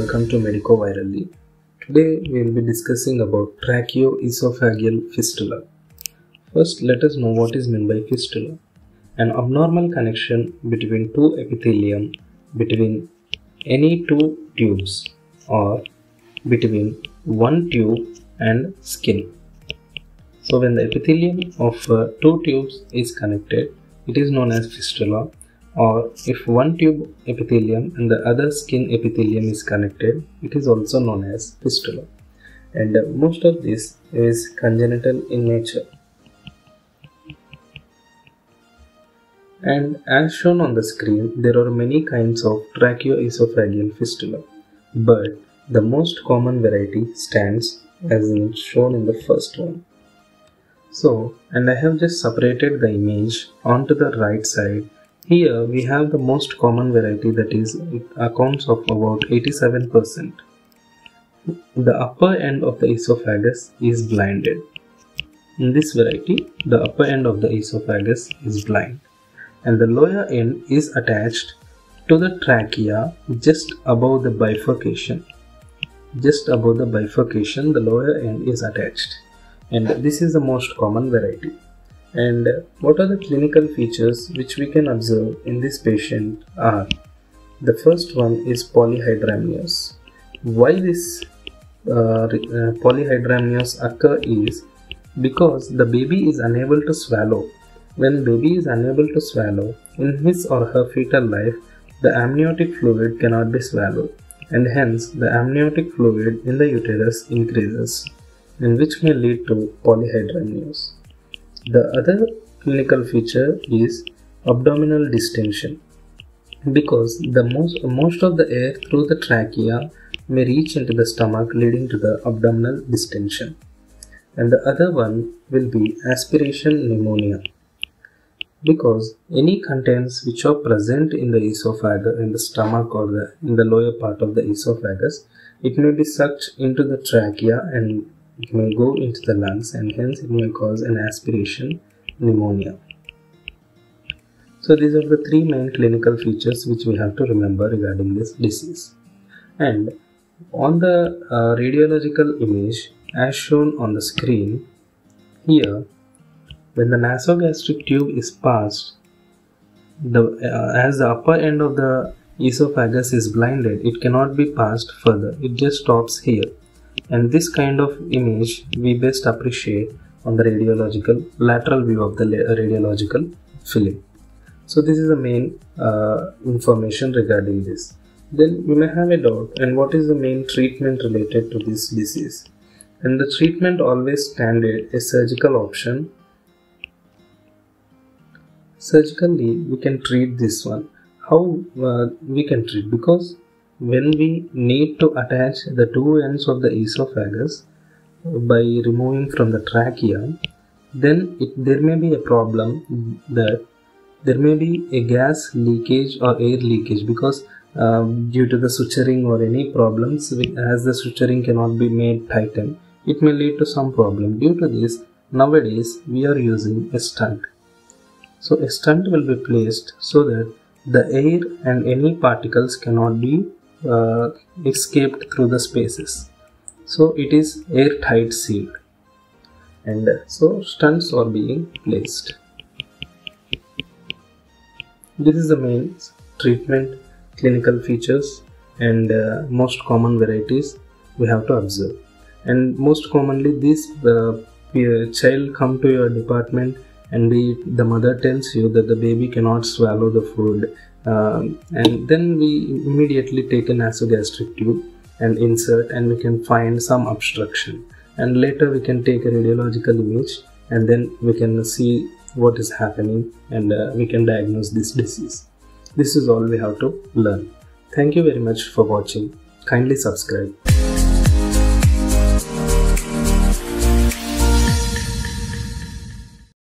welcome to Medico Virally. Today we will be discussing about tracheoesophageal fistula. First, let us know what is meant by fistula. An abnormal connection between two epithelium between any two tubes or between one tube and skin. So when the epithelium of two tubes is connected, it is known as fistula. Or if one tube epithelium and the other skin epithelium is connected, it is also known as fistula. And most of this is congenital in nature. And as shown on the screen, there are many kinds of tracheoesophageal fistula, but the most common variety stands as shown in the first one. So, and I have just separated the image onto the right side. Here we have the most common variety, that is, it accounts of about 87%. The upper end of the esophagus is blinded. In this variety, the upper end of the esophagus is blind, and the lower end is attached to the trachea just above the bifurcation. Just above the bifurcation, the lower end is attached, and this is the most common variety. And what are the clinical features which we can observe in this patient are: the first one is polyhydramnios. Why this polyhydramnios occur is because the baby is unable to swallow. When baby is unable to swallow, in his or her fetal life, the amniotic fluid cannot be swallowed, and hence the amniotic fluid in the uterus increases, and which may lead to polyhydramnios. The other clinical feature is abdominal distension, because the most of the air through the trachea may reach into the stomach, leading to the abdominal distension. And the other one will be aspiration pneumonia, because any contents which are present in the esophagus, in the stomach or in the lower part of the esophagus, it may be sucked into the trachea and it may go into the lungs, and hence it may cause an aspiration pneumonia. So these are the three main clinical features which we have to remember regarding this disease. And on the radiological image as shown on the screen, here when the nasogastric tube is passed, as the upper end of the esophagus is blinded, it cannot be passed further, it just stops here. And this kind of image we best appreciate on the radiological lateral view of the radiological film. So this is the main information regarding this. Then you may have a doubt, and what is the main treatment related to this disease? And the treatment always standard a surgical option. Surgically we can treat this one. How we can treat? Because when we need to attach the two ends of the esophagus by removing from the trachea, then there may be a problem that there may be a gas leakage or air leakage, because due to the suturing or any problems, as the suturing cannot be made tighten, it may lead to some problem. Due to this, nowadays we are using a stent. So a stent will be placed so that the air and any particles cannot be escaped through the spaces. So it is airtight sealed, and so stents are being placed. This is the main treatment, clinical features, and most common varieties we have to observe. And most commonly, this child come to your department and the mother tells you that the baby cannot swallow the food, and then we immediately take a nasogastric tube and insert, and we can find some obstruction, and later we can take a radiological image, and then we can see what is happening, and we can diagnose this disease. This is all we have to learn. Thank you very much for watching. Kindly subscribe.